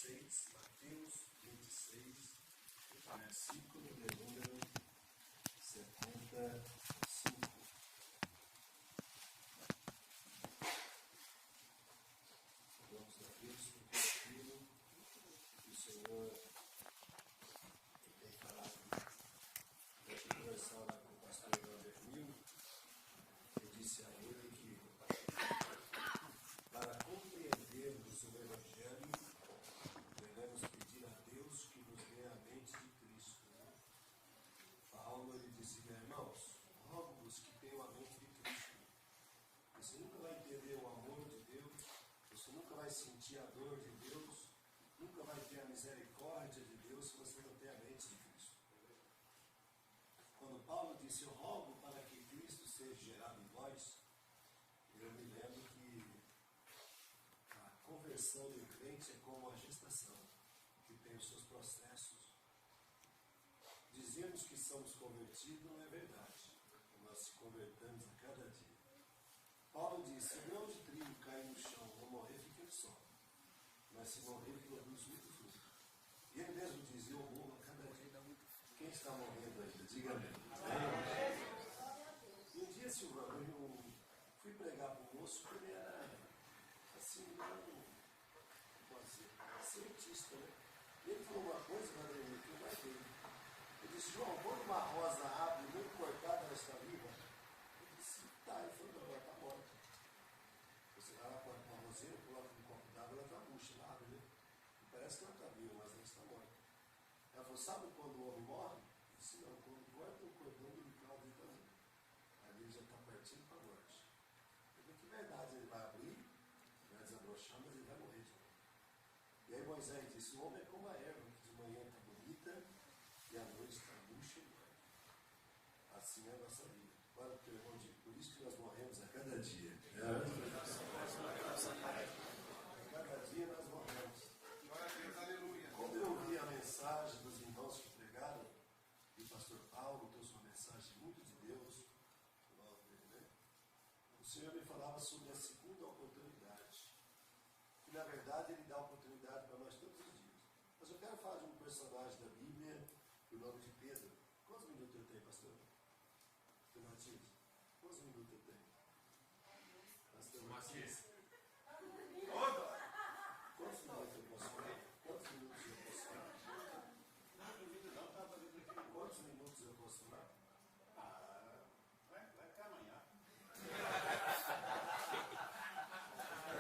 26, Mateus 26, versículo de número 75. Vamos a Deus porque aquilo que o Senhor tem falado. Eu fui conversar lá com o pastor Vandermil, eu disse a ele que para compreendermos o Evangelho, devemos pedir a Deus que nos dê a mente de Cristo. Paulo ele dizia, irmãos, rogo-vos que tenham a mente de Cristo. Você nunca vai entender o amor de Deus, você nunca vai sentir a dor de Deus, nunca vai ter a misericórdia de Deus se você não tem a mente de Cristo. Quando Paulo disse, eu rogo para que Cristo seja gerado em vós, eu me lembro que a conversão do crente é como a gestação, que tem os seus processos. Dizermos que somos convertidos não é verdade. Nós se convertamos a cada dia. Paulo disse, se o grão de trigo cair no chão, não morrer, fica ele só. Mas se morrer, produz muito fruto. E ele mesmo diz, eu morro a cada dia. Quem está morrendo ainda? Diga amém. E um dia, Silvano, eu fui pregar para o moço, que ele era assim, cientista, né? E ele falou uma coisa, Vanderlei, que eu guardei. Ele disse, João, quando uma rosa abre, muito cortada, ela está viva? Eu disse, tá. Ele falou, não, ela está morta. Você vai lá com uma roseira, coloca um copo d'água, ela está murcha, ela abre, né? E parece que ela está viva, mas ela está morta. Ela falou, sabe quando o homem morre? Eu disse, não, quando corta o cordão umbilical dele também. Ali ele já está partindo para a morte. Eu falei, que verdade, ele vai abrir, vai desabrochar, mas ele vai morrer de novo. E aí Moisés disse, o homem é como a erva, que de manhã está bonita e à noite está murcha e morta. Assim é a nossa vida. Para o teu irmão diz, por isso que nós morremos a cada dia. A cada dia nós morremos. Quando eu ouvi a mensagem dos irmãos que pregaram, e o pastor Paulo trouxe uma mensagem muito de Deus, né? O Senhor me falava sobre a segunda oportunidade. Que na verdade ele dá oportunidade para nós todos os dias. Mas eu quero falar de um personagem da Bíblia, o nome de Pedro. Quantos minutos eu tenho, pastor? Pastor Matias? Quantos minutos eu tenho? Pastor Matias? Quantos minutos eu posso falar? Quantos minutos eu posso falar? Quantos minutos eu posso falar? Vai até amanhã.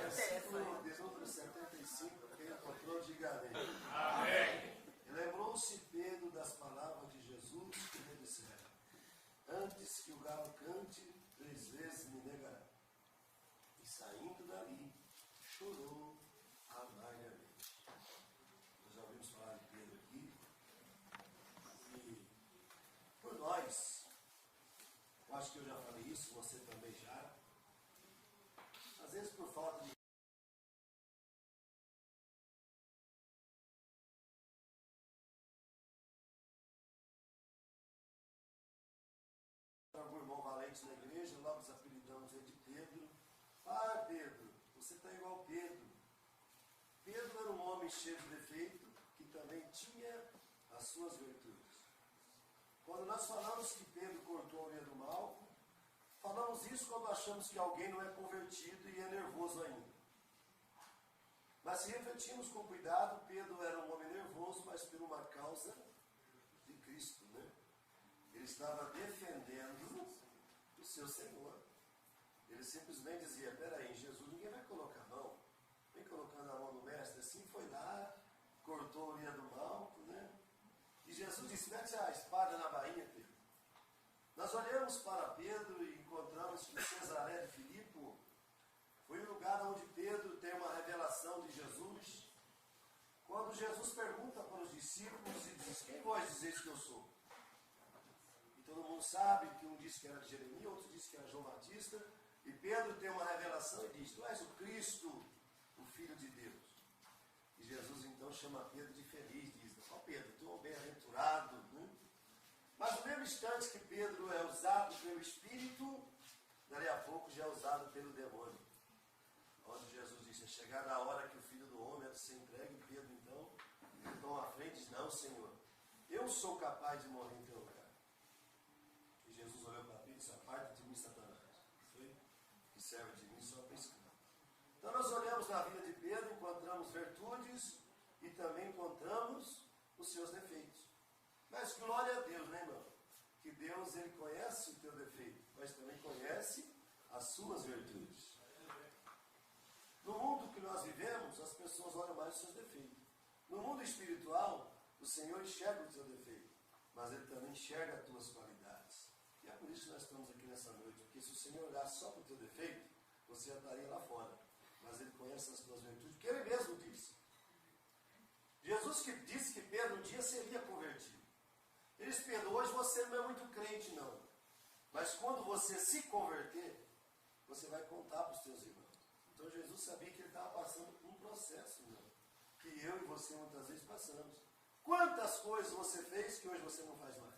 Versículo de número 75, quem encontrou, diga amém. Amém. E lembrou-se Pedro das palavras de Jesus que lhe disseram, antes que o galo cante, 3 vezes me negará. E saindo dali, chorou amargamente. Nós já ouvimos falar de Pedro aqui. E por nós, eu acho que eu já falei isso, você também já. Às vezes por falta de algum irmão valente na igreja, logo nos apelidamos ele de Pedro. Ah, Pedro, você está igual Pedro. Pedro era um homem cheio de defeito, que também tinha as suas virtudes. Quando nós falamos que Pedro cortou a orelha do mal, falamos isso quando achamos que alguém não é convertido e é nervoso ainda. Mas se refletimos com cuidado, Pedro era um homem nervoso, mas por uma causa de Cristo, né? Ele estava defendendo o seu Senhor. Ele simplesmente dizia, peraí, em Jesus ninguém vai colocar a mão. Vem colocando a mão no mestre, assim foi lá, cortou a orelha do mal, né? E Jesus disse, mete a espada na bainha, Pedro. Nós olhamos para Pedro e encontramos que Cesaré de Filipe foi o lugar onde Pedro tem uma revelação de Jesus. Quando Jesus pergunta para os discípulos e diz, quem vós dizeis que eu sou? E todo mundo sabe que um disse que era Jeremias, outro disse que era João Batista. E Pedro tem uma revelação e diz, tu és o Cristo, o Filho de Deus. E Jesus então chama Pedro de feliz, diz, ó Pedro, tu é um bem-aventurado, né? Mas no mesmo instante que Pedro é usado pelo Espírito, dali a pouco já é usado pelo demônio. Onde Jesus disse, é chegada a hora que o Filho do Homem é de ser entregue, Pedro então toma a frente e diz, não, Senhor, eu sou capaz de morrer em teu lugar. E Jesus olhou para Pedro e disse, aparta de mim, Satanás. Foi? Que serve de mim só para escravo. Então nós olhamos na vida de Pedro, encontramos virtudes e também encontramos os seus defeitos. Mas glória a Deus, né, irmão? Que Deus, Ele conhece o teu defeito, mas também conhece as suas virtudes. No mundo que nós vivemos, as pessoas olham mais os seus defeitos. No mundo espiritual, o Senhor enxerga o teu defeito, mas Ele também enxerga as tuas qualidades. E é por isso que nós estamos aqui nessa noite, porque se o Senhor olhar só para o teu defeito, você já estaria lá fora. Mas Ele conhece as tuas virtudes, porque Ele mesmo disse. Jesus que disse que Pedro um dia seria convertido. Ele disse, Pedro, hoje você não é muito crente não, mas quando você se converter, você vai contar para os teus irmãos. Então Jesus sabia que ele estava passando por um processo, irmão, que eu e você muitas vezes passamos. Quantas coisas você fez que hoje você não faz mais?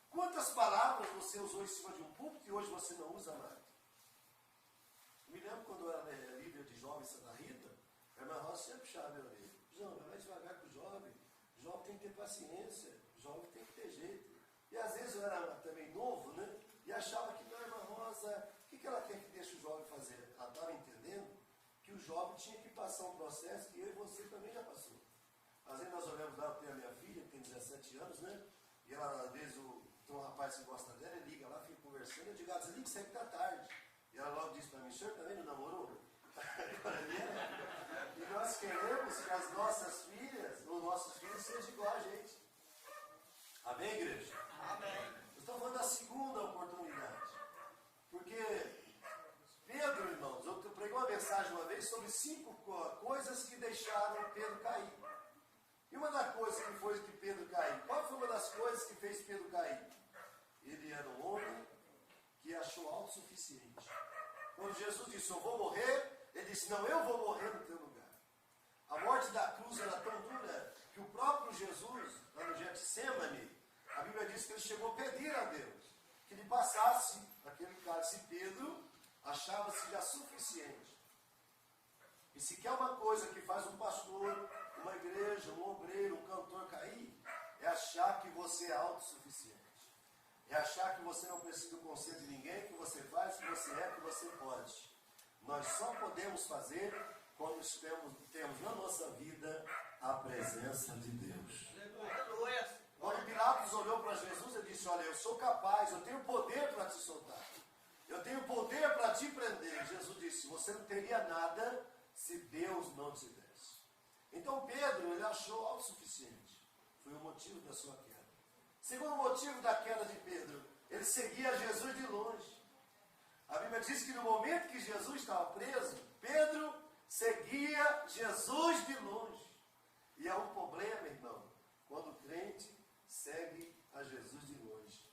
Quantas palavras você usou em cima de um púlpito que hoje você não usa mais? Me lembro quando eu era líder de jovens em Santa Rita, a irmã Rosa sempre puxava meu orelha. João, vai devagar com o jovem tem que ter paciência, o jovem tem que ter jeito. E às vezes eu era também novo, né? E achava que, não, irmã Rosa, o que ela quer que deixe o jovem fazer? Ela estava entendendo que o jovem tinha que passar um processo que eu e você também já passou. Às vezes nós olhamos lá, eu tenho a minha filha, que tem 17 anos, né? E ela, às vezes, tem um rapaz que gosta dela, ele liga lá, fica conversando, eu digo, desliga que sempre está tarde. E ela logo diz para mim, o senhor também não namorou? E nós queremos que as nossas filhas, ou nossos filhos, sejam igual a gente. Amém, igreja? Amém. Eu estou falando da segunda oportunidade. Porque Pedro, irmãos, eu preguei uma mensagem uma vez sobre 5 coisas que deixaram Pedro cair. E uma das coisas que foi que Pedro caiu, qual foi uma das coisas que fez Pedro cair? Ele era um homem que achou autossuficiente. Quando Jesus disse, eu vou morrer, ele disse, não, eu vou morrer no teu lugar. A morte da cruz era tão dura que o próprio Jesus, lá no Getsemane, a Bíblia diz que ele chegou a pedir a Deus que lhe passasse aquele cálice. Pedro achava-se já suficiente. E se quer uma coisa que faz um pastor, uma igreja, um obreiro, um cantor cair, é achar que você é autossuficiente. É achar que você não precisa do conselho de ninguém, que você faz, que você é, que você pode. Nós só podemos fazer quando temos na nossa vida a presença de Deus. Quando Pilatos olhou para Jesus e disse, olha, eu sou capaz, eu tenho poder para te soltar. Eu tenho poder para te prender. Jesus disse, você não teria nada se Deus não te desse. Então Pedro, ele achou autossuficiente. Foi o motivo da sua queda. Segundo motivo da queda de Pedro, ele seguia Jesus de longe. A Bíblia diz que no momento que Jesus estava preso, Pedro seguia Jesus de longe. E há um problema, irmão, quando o crente segue a Jesus de longe.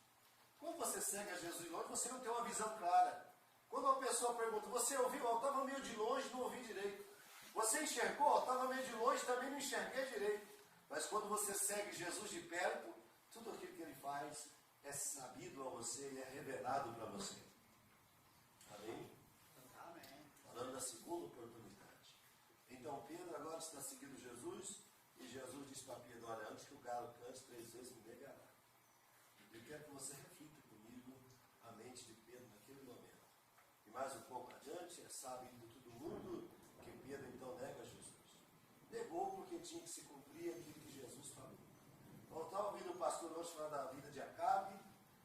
Quando você segue a Jesus de longe, você não tem uma visão clara. Quando uma pessoa pergunta, você ouviu? Eu estava meio de longe, não ouvi direito. Você enxergou? Eu estava meio de longe, também não enxerguei direito. Mas quando você segue Jesus de perto, tudo aquilo que ele faz é sabido a você e é revelado para você. Amém? Amém. Falando da segunda oportunidade. Então Pedro agora está seguindo Jesus e Jesus diz para Pedro, olha, antes que o galo cante 3 vezes me negará. Eu quero que você reflita comigo a mente de Pedro naquele momento. E mais um pouco adiante, é sabido de todo mundo que Pedro então nega Jesus. Negou porque tinha que se cumprir aquilo que Jesus falou. Eu estava ouvindo o pastor hoje falar da vida de Acabe,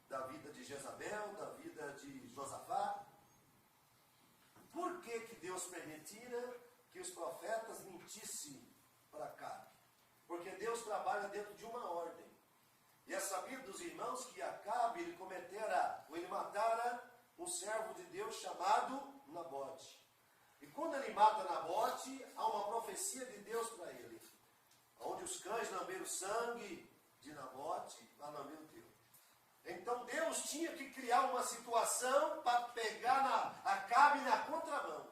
da vida de Jezabel, da vida de Josafá. Por que Deus permitira que os profetas mentissem para Acabe? Porque Deus trabalha dentro de uma ordem. E é sabido dos irmãos que Acabe, ele matara um servo de Deus chamado Nabote. E quando ele mata Nabote, há uma profecia de Deus para ele. Onde os cães lamberam o sangue de Nabote, lá lamberam o teu. Então Deus tinha que criar uma situação para pegar Acabe na contramão.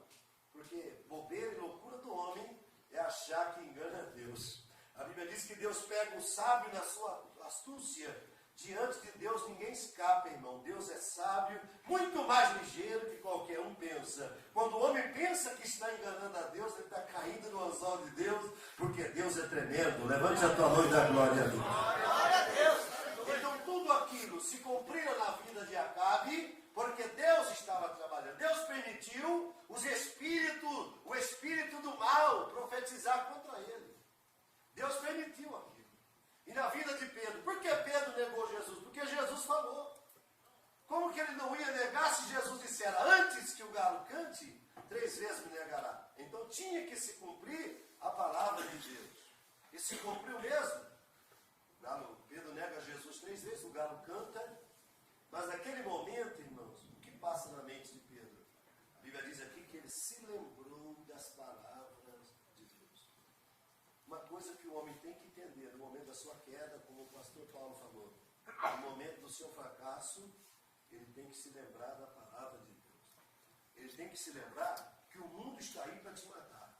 Porque bobeira e loucura do homem é achar que engana Deus. A Bíblia diz que Deus pega um sábio na sua astúcia, Diante de Deus ninguém escapa, irmão. Deus é sábio, muito mais ligeiro que qualquer um pensa. Quando o homem pensa que está enganando a Deus, ele está caindo no anzol de Deus, porque Deus é tremendo. Levante a tua mão e dá glória a Deus. Glória a Deus. Então tudo aquilo se cumpriu na vida de Acabe, porque Deus estava trabalhando. Deus permitiu o espírito do mal profetizar contra ele. Deus permitiu aquilo. E na vida de Pedro, por que Pedro negou Jesus? Porque Jesus falou. Como que ele não ia negar se Jesus dissera, antes que o galo cante, 3 vezes me negará? Então tinha que se cumprir a palavra de Deus. E se cumpriu mesmo. Pedro nega Jesus 3 vezes, o galo canta. Mas naquele momento, irmãos, o que passa na mente de Pedro? A Bíblia diz aqui que ele se lembrou das palavras de Deus. Uma coisa que o homem tem que entender, no momento da sua queda, como o pastor Paulo falou, no momento do seu fracasso, ele tem que se lembrar da palavra de Deus. Ele tem que se lembrar que o mundo está aí para te matar.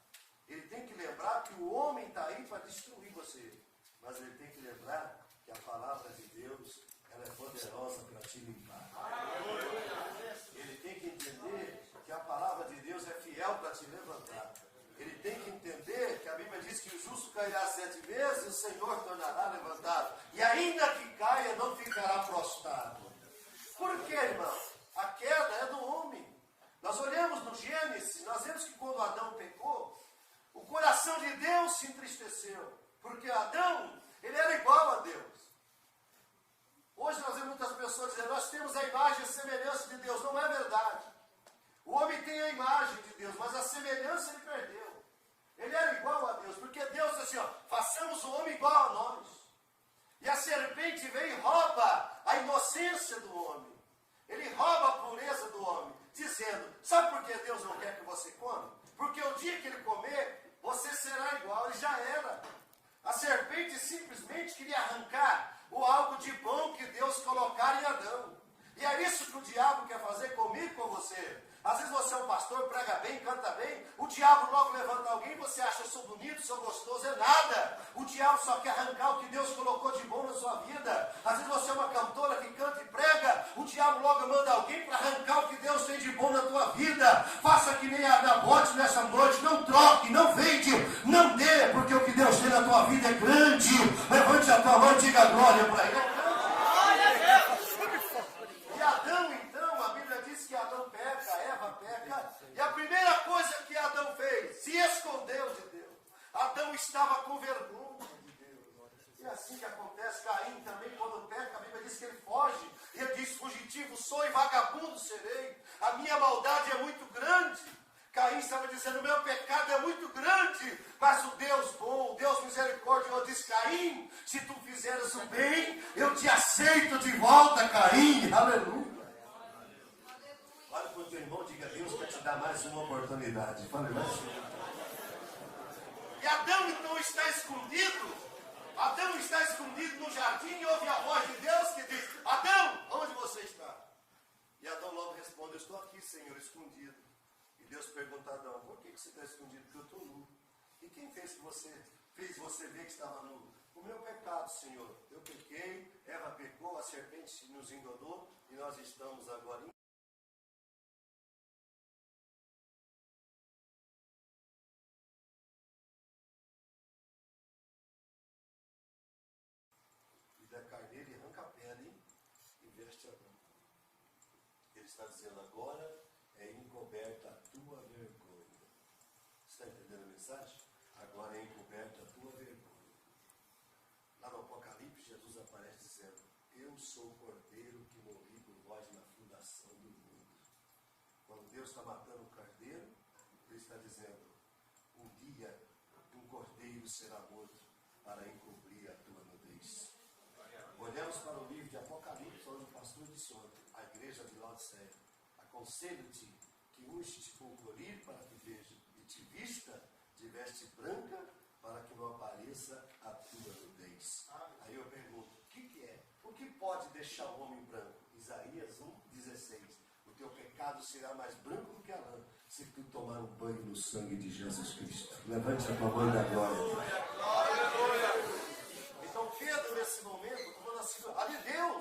Ele tem que lembrar que o homem está aí para destruir você. Mas ele tem que lembrar que a palavra de Deus, ela é poderosa para te limpar. Ele tem que entender que a palavra de Deus é fiel para te levantar. Ele tem que entender que a Bíblia diz que o justo cairá 7 vezes e o Senhor tornará levantado. E ainda que caia, não ficará prostrado. Por quê, irmão? A queda é do homem. Nós olhamos no Gênesis, nós vemos que quando Adão pecou, o coração de Deus se entristeceu. Porque Adão, ele era igual a Deus. Hoje nós vemos muitas pessoas dizendo, nós temos a imagem e a semelhança de Deus. Não é verdade. O homem tem a imagem de Deus, mas a semelhança ele perdeu. Ele era igual a Deus, porque Deus disse assim, ó, façamos o homem igual a nós. E a serpente vem e rouba a inocência do homem. Ele rouba a pureza do homem, dizendo, sabe por que Deus não quer que você come? Porque o dia que ele comer, você será igual, ele já era. A serpente simplesmente queria arrancar o algo de bom que Deus colocara em Adão. E é isso que o diabo quer fazer comigo e com você. Às vezes você é um pastor, prega bem, canta bem, o diabo logo levanta alguém, você acha, eu sou bonito, sou gostoso, é nada. O diabo só quer arrancar o que Deus colocou de bom na sua vida. Às vezes você é uma cantora que canta e prega, o diabo logo manda alguém para arrancar o que Deus tem de bom na tua vida. Faça que nem a Nabote nessa noite, não troque, não vende, não dê, porque o que Deus tem na tua vida é grande. Levante a tua mão e diga glória para ele. E Adão, então, a Bíblia diz que Adão peca, Eva peca, e a primeira coisa que Adão fez, se escondeu de Deus. Adão estava com vergonha de Deus. E assim que acontece, Caim também, quando peca, a Bíblia diz que ele foge, e ele diz, fugitivo sou e vagabundo serei, a minha maldade é muito grande. Caim estava dizendo, o meu pecado é muito grande, mas o Deus bom, o Deus misericordioso diz, Caim, se tu fizeres o bem, eu te aceito de volta, Caim. Aleluia. Olha para o teu irmão, diga, Deus quer te dar mais uma oportunidade. Fala, e Adão então está escondido. Adão está escondido no jardim e ouve a voz de Deus que diz, Adão, onde você está? E Adão logo responde, eu estou aqui, Senhor, escondido. Deus pergunta a Adão, por que você está escondido? Porque eu estou nu. E quem fez você ver que estava nu? O meu pecado, Senhor. Eu pequei, Eva pecou, a serpente nos enganou e nós estamos agora e da carneira e arranca a pele e veste Adão. Ele está dizendo agora é encoberta a tua vergonha. Está entendendo a mensagem? Agora é encoberta a tua vergonha. Lá no Apocalipse, Jesus aparece dizendo, eu sou o cordeiro que morri por vós na fundação do mundo. Quando Deus está matando o cordeiro, Ele está dizendo, um dia um cordeiro será morto para encobrir a tua nudez. Olhamos para o livro de Apocalipse, onde o pastor disse ontem, a igreja de Laodiceia. Aconselho-te que unge-te com colorir para que veja, e te vista de veste branca para que não apareça a tua nudez. Aí eu pergunto, o que é? O que pode deixar o homem branco? Isaías 1,16. O teu pecado será mais branco do que a lã, se tu tomar um banho no sangue de Jesus Cristo. Levante a tua mão da glória. Então Pedro, nesse momento, tomando assim, ali Deus.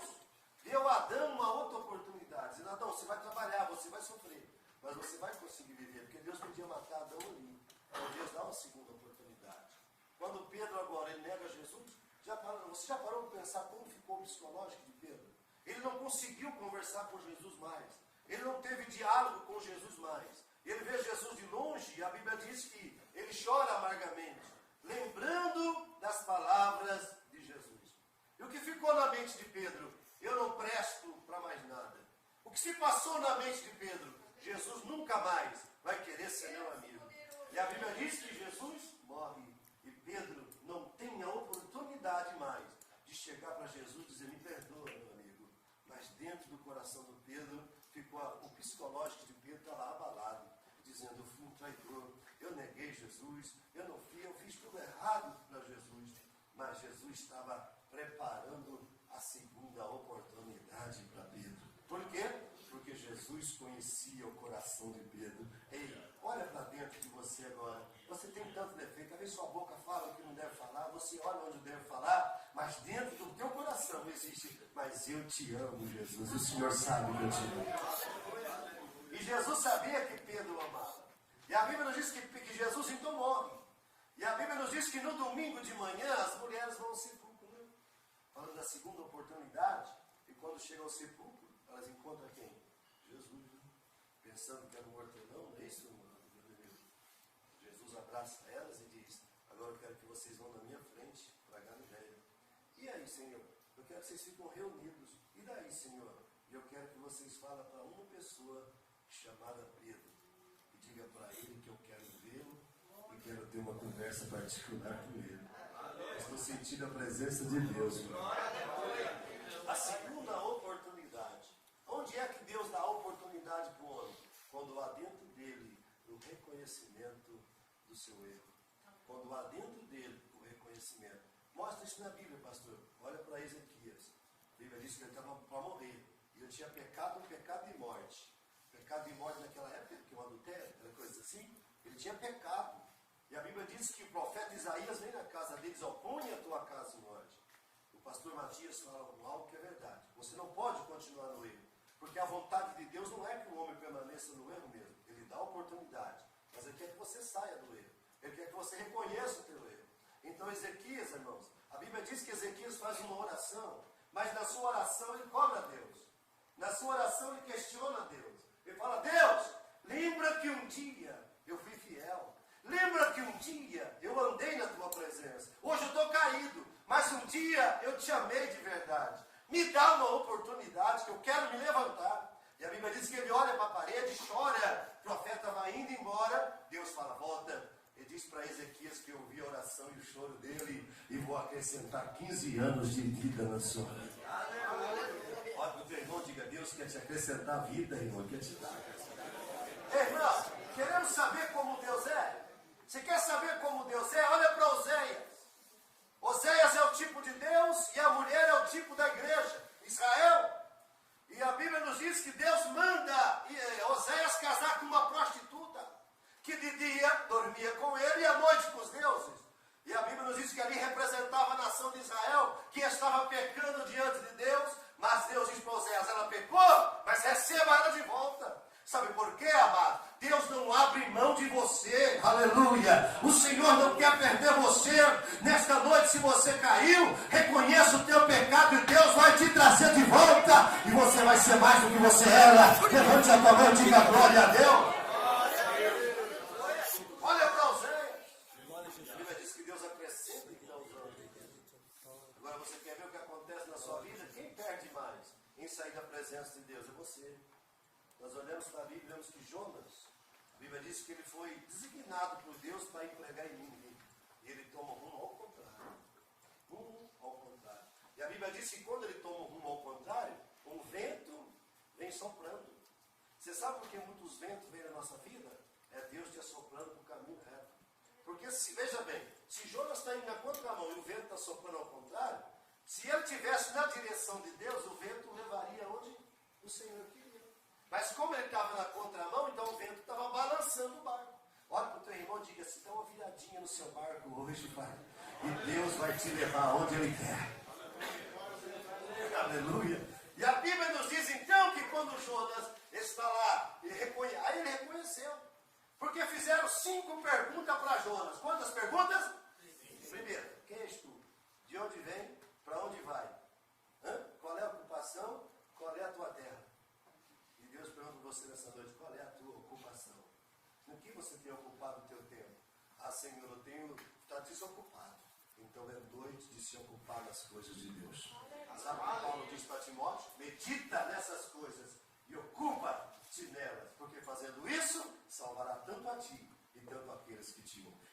mas você vai conseguir viver, porque Deus podia matar Adão ali. Então Deus dá uma segunda oportunidade. Quando Pedro agora ele nega Jesus, você já parou para pensar como ficou o psicológico de Pedro? Ele não conseguiu conversar com Jesus mais. Ele não teve diálogo com Jesus mais. Ele vê Jesus de longe e a Bíblia diz que ele chora amargamente, lembrando das palavras de Jesus. E o que ficou na mente de Pedro? Eu não presto para mais nada. O que se passou na mente de Pedro? Jesus nunca mais vai querer ser meu amigo. E a Bíblia diz que Jesus morre. E Pedro não tem a oportunidade mais de chegar para Jesus e dizer, me perdoa, meu amigo. Mas dentro do coração do Pedro, ficou o psicológico de Pedro está lá abalado, dizendo, eu fui um traidor, eu neguei Jesus, eu fiz tudo errado para Jesus. Mas Jesus estava preparando a segunda oportunidade para Pedro. Por quê? Porque Jesus conhecia o coração de Pedro. Ei, olha para dentro de você agora. Você tem tanto defeito. Às vezes sua boca fala o que não deve falar. Você olha onde deve falar. Mas dentro do teu coração existe. Mas eu te amo, Jesus. O Senhor sabe que eu te amo. E Jesus sabia que Pedro o amava. E a Bíblia nos diz que Jesus então morre. E a Bíblia nos diz que no domingo de manhã as mulheres vão ao sepulcro. Né? Falando da segunda oportunidade. E quando chegam ao sepulcro, elas encontram quem? Jesus. Né? Pensando que era um hortelão, não é isso, meu Jesus abraça elas e diz, agora eu quero que vocês vão na minha frente para Galileia. E aí, Senhor? Eu quero que vocês fiquem reunidos. E daí, Senhor? E eu quero que vocês falem para uma pessoa chamada Pedro. E diga para ele que eu quero vê-lo e quero ter uma conversa particular com ele. Estou sentindo a presença de Deus. A segunda oportunidade. Onde é que Deus dá a oportunidade para o homem? Quando há dentro dele o reconhecimento do seu erro. Quando há dentro dele o reconhecimento. Mostra isso na Bíblia, pastor. Olha para Ezequias. A Bíblia diz que ele estava para morrer. E ele tinha pecado, um pecado de morte. Pecado de morte naquela época, que um adultério, aquela coisa assim. Ele tinha pecado. E a Bíblia diz que o profeta Isaías vem na casa deles, põe a tua casa em ordem. O pastor Matias fala algo que é verdade. Você não pode continuar no erro. Porque a vontade de Deus não é que o homem permaneça no erro mesmo. Ele dá oportunidade. Mas ele quer que você saia do erro. Ele quer que você reconheça o teu erro. Então Ezequias, irmãos, a Bíblia diz que Ezequias faz uma oração. Mas na sua oração ele cobra a Deus. Na sua oração ele questiona a Deus. Ele fala, Deus, lembra que um dia eu fui fiel. Lembra que um dia eu andei na tua presença. Hoje eu estou caído. Mas um dia eu te amei de verdade. Me dá uma oportunidade que eu quero me levantar. E a Bíblia diz que ele olha para a parede, chora. O profeta vai indo embora. Deus fala, volta. Ele diz para Ezequias que eu ouvi a oração e o choro dele e vou acrescentar 15 anos de vida na sua vida. Olha para o teu irmão, diga, Deus quer te acrescentar vida, irmão, quer te dar. Ei, irmão, queremos saber como Deus é? Você quer saber como Deus é? Olha para Oséias. Oséias é o tipo de Deus e a mulher é o tipo da igreja, Israel. E a Bíblia nos diz que Deus manda Oséias casar com uma prostituta, que de dia dormia com ele e à noite com os deuses. E a Bíblia nos diz que ali representava a nação de Israel, que estava pecando diante de Deus, mas Deus diz para Oséias, ela pecou, mas receba ela de volta. Sabe por quê, amado? Deus não abre mão de você. Aleluia. O Senhor não quer perder você. Nesta noite, se você caiu, reconheça o teu pecado e Deus vai te trazer de volta. E você vai ser mais do que você era. Levante a tua mão e diga glória a Deus. Olha para Oséias. A Bíblia diz que Deus acrescenta e não usa. Agora você quer ver o que acontece na sua vida? Quem perde mais em sair da presença de Deus? É você. Nós olhamos para a Bíblia e vemos que Jonas, a Bíblia diz que ele foi designado por Deus para ir pregar em Nínive. E ele toma um rumo ao contrário. Rumo ao contrário. E a Bíblia diz que quando ele toma um rumo ao contrário, um vento vem soprando. Você sabe por que muitos ventos vêm na nossa vida? É Deus te assoprando para o caminho reto. Porque, veja bem, se Jonas está indo na contramão e o vento está soprando ao contrário, se ele estivesse na direção de Deus, o vento levaria onde o Senhor queria. Mas como ele estava na contramão, então o vento estava balançando o barco. Olha para o teu irmão e diga assim, dá uma viradinha no seu barco hoje, Pai. E Deus vai te levar onde Ele quer. Aleluia. E a Bíblia nos diz então que quando Jonas está lá, aí ele obedeceu. Porque fizeram 5 perguntas para Jonas. Quantas perguntas? Primeiro, quem és tu? De onde vem? Para onde vai? Qual é a ocupação? Qual é a tua terra? E Deus pergunta a você nessa noite, qual é a tua ocupação? No que você tem ocupado o teu tempo? Ah, Senhor, eu tenho estado desocupado. Então é noite de se ocupar das coisas de Deus. Sabe o que Paulo diz para Timóteo? Medita nessas coisas e ocupa-te nelas. Porque fazendo isso, salvará tanto a ti e tanto aqueles que te ouvem.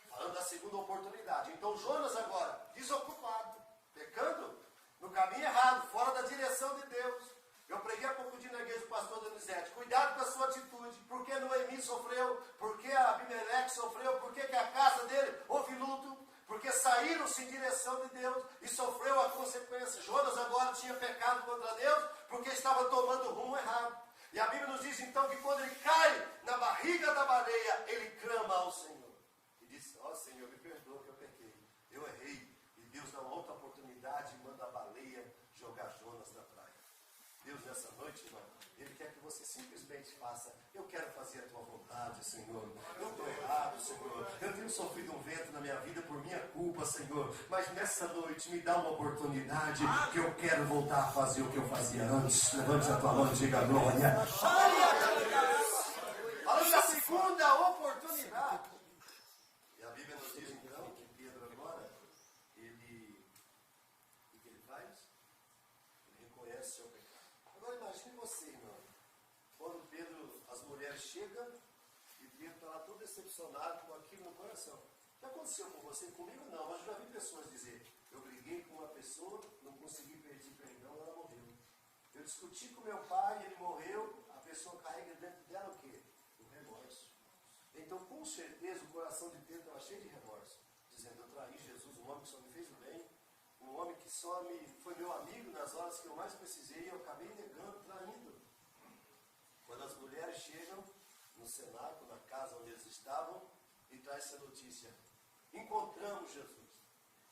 Falando da segunda oportunidade. Então Jonas agora, desocupado, pecando no caminho errado, fora da direção de Deus. Eu preguei há pouco dia na igreja do pastor Donizete. Cuidado com a sua atitude. Por que Noemi sofreu? Por que Abimeleque sofreu? Por que a casa dele houve luto? Porque saíram-se em direção de Deus e sofreu a consequência. Jonas agora tinha pecado contra Deus porque estava tomando o rumo errado. E a Bíblia nos diz então que quando ele cai na barriga da baleia, ele clama ao Senhor. E diz, ó Senhor, me perdoa que eu pequei. Eu errei. E Deus dá uma outra oportunidade e manda a baleia jogar Jonas na praia. Deus, nessa noite, irmão, Ele quer que você simplesmente faça, eu quero fazer a tua vontade, Senhor. Eu estou errado, Senhor. Eu tenho sofrido um vento na minha vida por minha culpa, Senhor. Mas nessa noite me dá uma oportunidade que eu quero voltar a fazer o que eu fazia antes. Levante a tua mão e diga glória. Falando da segunda oportunidade. E a Bíblia nos diz então que Pedro agora, ele, o que ele faz? Ele reconhece seu pecado. Agora imagine você, irmão, quando Pedro, as mulheres chegam e Pedro está lá todo decepcionado com aquilo no coração. Já aconteceu com você? Comigo não, mas já vi pessoas dizer, eu briguei com uma pessoa, não consegui pedir perdão, ela morreu. Eu discuti com meu pai, ele morreu, a pessoa carrega dentro dela o quê? O remorso. Então, com certeza, o coração de Pedro estava cheio de remorso, dizendo, eu traí Jesus, um homem que só me fez o bem, um homem que só foi meu amigo nas horas que eu mais precisei, e eu acabei negando, traindo. Quando as mulheres chegam no cenáculo, na casa onde eles estavam, e traz essa notícia, encontramos Jesus.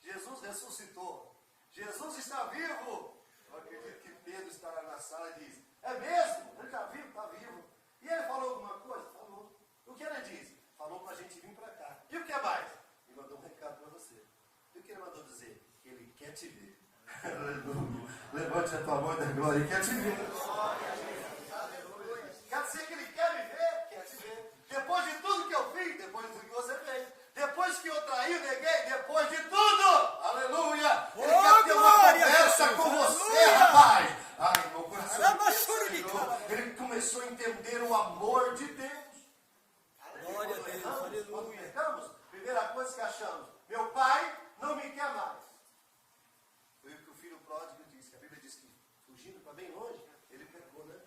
Jesus ressuscitou. Jesus está vivo. Eu acredito que Pedro estará na sala e diz, é mesmo? Ele está vivo? Está vivo. E ele falou alguma coisa? Falou. O que ele disse? Falou para a gente vir para cá. E o que mais? Ele mandou um recado para você. E o que ele mandou dizer? Que ele quer te ver. Aleluia. Levante a tua mão da glória. Ele quer te ver. Quer dizer que ele quer me ver? Quer te ver. Depois de tudo que eu fiz, depois de tudo que você fez, depois que eu traí, neguei, depois de tudo, aleluia, ele quer ter uma conversa com você, rapaz. Ai, meu coração, ele começou a entender o amor de Deus. Glória a Deus, aleluia. Quando pecamos, primeira coisa que achamos, meu pai não me quer mais. Foi o que o filho pródigo disse, que a Bíblia diz que fugindo para bem longe, ele pecou, né?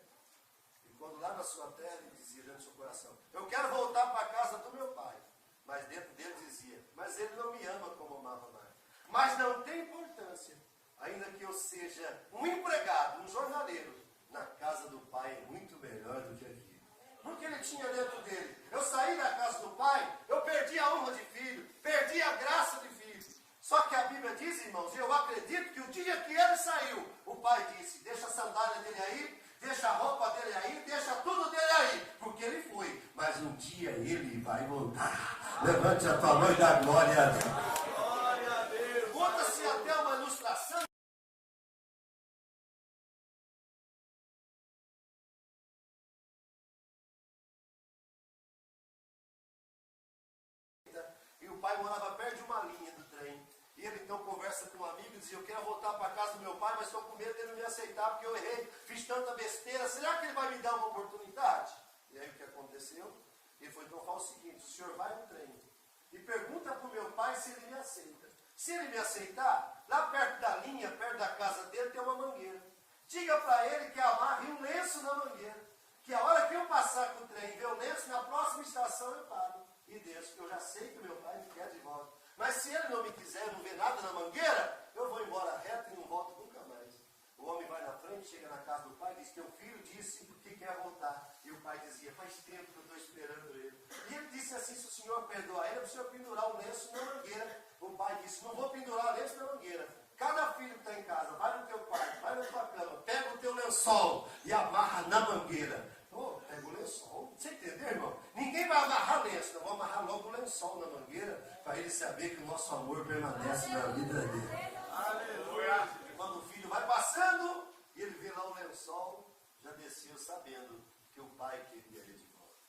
E quando lá na sua terra, ele dizia dentro do seu coração, eu quero voltar para a casa do meu pai. Mas dentro dele dizia, mas ele não me ama como amava mais. Mas não tem importância, ainda que eu seja um empregado, um jornaleiro, na casa do pai é muito melhor do que aqui. Porque ele tinha dentro dele, eu saí da casa do pai, eu perdi a honra de filho, perdi a graça de filho. Só que a Bíblia diz, irmãos, e eu acredito que o dia que ele saiu, o pai disse, deixa a sandália dele aí, deixa a roupa dele aí, deixa tudo dele aí, porque ele foi, mas um dia ele vai voltar. Levante a tua mão e dá glória a Deus. Glória a Deus. Conta-se até uma ilustração. E o pai morava perto de uma linha do trem. E ele então conversa com um amigo e diz, eu quero voltar para a casa do meu pai, mas estou com medo dele não me aceitar, porque eu errei, fiz tanta besteira, será que ele vai me dar uma oportunidade? E aí o que aconteceu? Ele foi, então fala o seguinte, o senhor vai no trem e pergunta para o meu pai se ele me aceita. Se ele me aceitar, lá perto da linha, perto da casa dele, tem uma mangueira. Diga para ele que amarre um lenço na mangueira, que a hora que eu passar com o trem e ver o lenço, na próxima estação eu paro. E Deus, porque eu já sei que o meu pai me quer de volta. Mas se ele não me quiser, não ver nada na mangueira, eu vou embora reto e não volto nunca mais. O homem vai na frente, chega na casa do pai e diz, teu filho disse que quer voltar. E o pai dizia, faz tempo que eu estou esperando ele. E ele disse assim, se o senhor perdoar ele, é para o senhor pendurar o lenço na mangueira. O pai disse, não vou pendurar o lenço na mangueira. Cada filho que está em casa, vai no teu quarto, vai na tua cama, pega o teu lençol e amarra na mangueira. Pega o lençol. Você entendeu, irmão? Ninguém vai amarrar lenço, nós vamos amarrar logo o lençol na mangueira, para ele saber que o nosso amor permanece na vida dele. Aleluia! Quando o filho vai passando, e ele vê lá o lençol, já desceu sabendo que o pai queria ele de volta.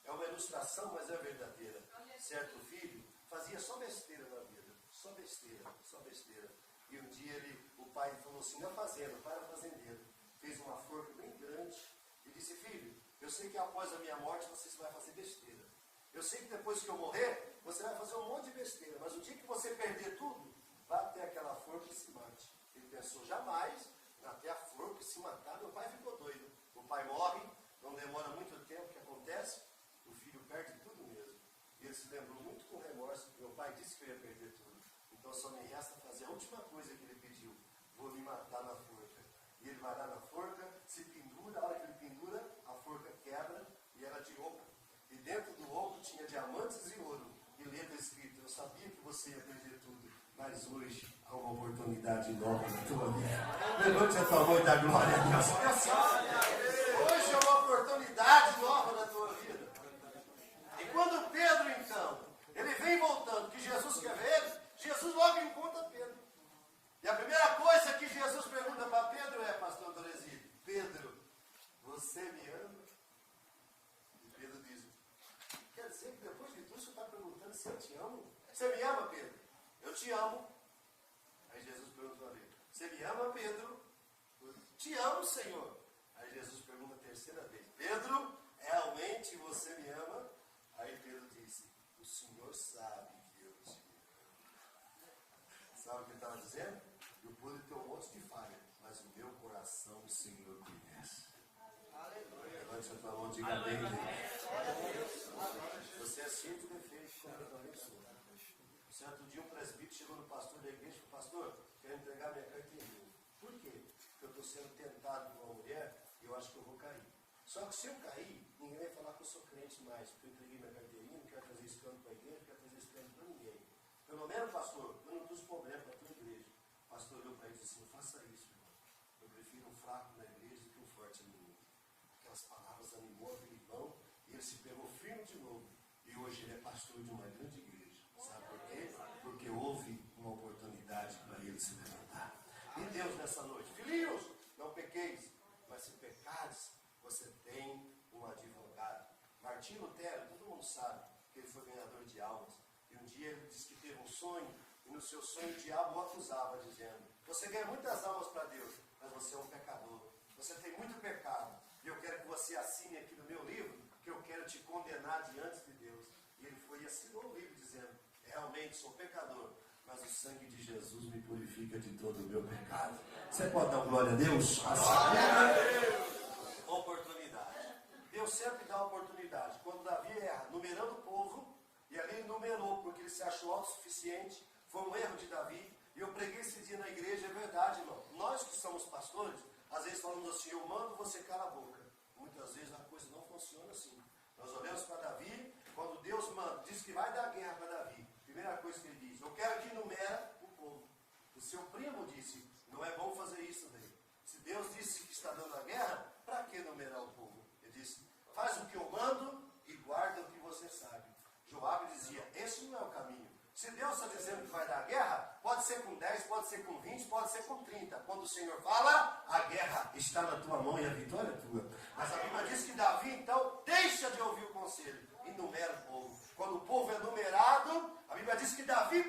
É uma ilustração, mas é verdadeira. Certo filho fazia só besteira na vida, só besteira, só besteira. E um dia o pai falou assim, na fazenda, o pai era fazendeiro, fez uma forca bem grande e disse, filho, eu sei que após a minha morte você vai fazer besteira. Eu sei que depois que eu morrer, você vai fazer um monte de besteira, mas o dia que você perder tudo, vá até aquela forca e se mate. Ele pensou, jamais, até a forca se matar. Meu pai ficou doido. O pai morre, não demora muito tempo, que acontece? O filho perde tudo mesmo. E ele se lembrou muito com remorso, meu pai disse que eu ia perder tudo. Então só me resta fazer a última coisa que ele pediu, vou me matar na forca. E ele vai lá na forca, se pendura, a hora que ele pendura, a forca quebra e era de oco. E dentro do oco tinha diamantes e ouro. E letra escrito, eu sabia que você ia perder tudo, mas hoje há uma oportunidade nova na tua vida. Levante a tua mão e dá glória a Deus. Hoje é uma oportunidade nova na tua vida. E quando Pedro, então, ele vem voltando, que Jesus quer ver ele, Jesus logo encontra Pedro. E a primeira coisa que Jesus pergunta para Pedro é, pastor Doresi, Pedro, você me ama? E Pedro diz, quer dizer que depois de tudo você está perguntando se eu te amo? Você me ama, Pedro? Eu te amo. Aí Jesus pergunta para ele, você me ama, Pedro? Te amo, Senhor. Aí Jesus pergunta a terceira vez, Pedro, realmente você me ama? Aí Pedro disse, o Senhor sabe que eu te amo. Sabe o que ele estava dizendo? Eu pude ter um monte de falha, mas o meu coração o Senhor conhece. Aleluia. Levante a tua mão e diga bem, Deus. Você é cheio de defeitos, completamente sua. Certo dia um presbítero chegou no pastor da igreja e falou, pastor, quero entregar minha carteirinha. Por quê? Porque eu estou sendo tentado por uma mulher e eu acho que eu vou cair. Só que se eu cair, ninguém vai falar que eu sou crente mais, porque eu entreguei minha carteirinha, não quero trazer escândalo para a igreja, não quero trazer escândalo para ninguém. Pelo menos, pastor, eu não trouxe problema para a tua igreja. O pastor olhou para ele e disse, não faça isso, irmão. Eu prefiro um fraco na igreja do que um forte no mundo. Aquelas palavras animou aquele irmão e ele se pegou firme de novo. E hoje ele é pastor de uma grande igreja. Sabe por quê? Porque houve uma oportunidade para ele se levantar. E Deus nessa noite, filhinhos, não pequeis, mas se pecares, você tem um advogado. Martinho Lutero, todo mundo sabe que ele foi ganhador de almas. E um dia ele disse que teve um sonho, e no seu sonho o diabo o acusava, dizendo, você ganha muitas almas para Deus, mas você é um pecador. Você tem muito pecado. E eu quero que você assine aqui no meu livro, que eu quero te condenar diante de Deus. E ele foi e assinou o livro, dizendo, realmente sou pecador, mas o sangue de Jesus me purifica de todo o meu pecado. Você pode dar glória a Deus? Oportunidade. Deus sempre dá oportunidade. Quando Davi erra, numerando o povo, e ali ele numerou, porque ele se achou autossuficiente, foi um erro de Davi, e eu preguei esse dia na igreja, é verdade, irmão. Nós que somos pastores, às vezes falamos assim, eu mando, você cala a boca. Muitas vezes a coisa não funciona assim. Nós olhamos para Davi, quando Deus manda, diz que vai dar guerra para Davi. Primeira coisa que ele diz, eu quero que numera o povo. O seu primo disse, não é bom fazer isso daí. Se Deus disse que está dando a guerra, para que numerar o povo? Ele disse, faz o que eu mando e guarda o que você sabe. Joabe dizia, esse não é o caminho. Se Deus está dizendo que vai dar guerra, pode ser com 10, pode ser com 20, pode ser com 30. Quando o Senhor fala, a guerra está na tua mão e a vitória é tua. Mas a Bíblia diz que Davi, então, deixa de ouvir o conselho e numera o povo. Quando o povo é numerado, a Bíblia diz que Davi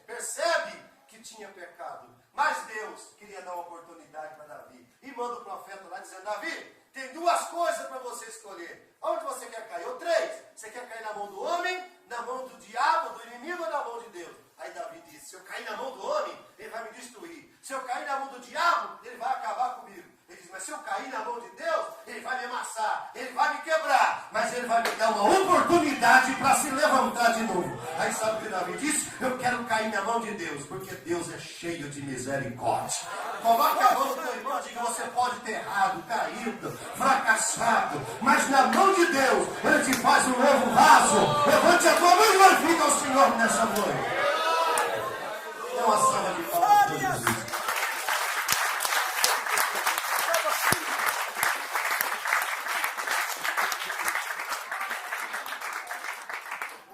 percebe que tinha pecado. Mas Deus queria dar uma oportunidade para Davi. E manda o profeta lá dizendo, Davi, tem duas coisas para você escolher. Onde você quer cair? Ou três. Você quer cair na mão do homem, na mão do diabo, do inimigo ou na mão de Deus? Aí Davi disse, se eu cair na mão do homem, ele vai me destruir. Se eu cair na mão do diabo, ele vai acabar comigo. Ele diz, mas se eu cair na mão de Deus, ele vai me amassar, ele vai me quebrar, mas ele vai me dar uma oportunidade para se levantar de novo. Aí sabe o que Davi disse? Eu quero cair na mão de Deus, porque Deus é cheio de misericórdia. Coloque a mão no teu irmão e diga, você pode ter errado, caído, fracassado, mas na mão de Deus, ele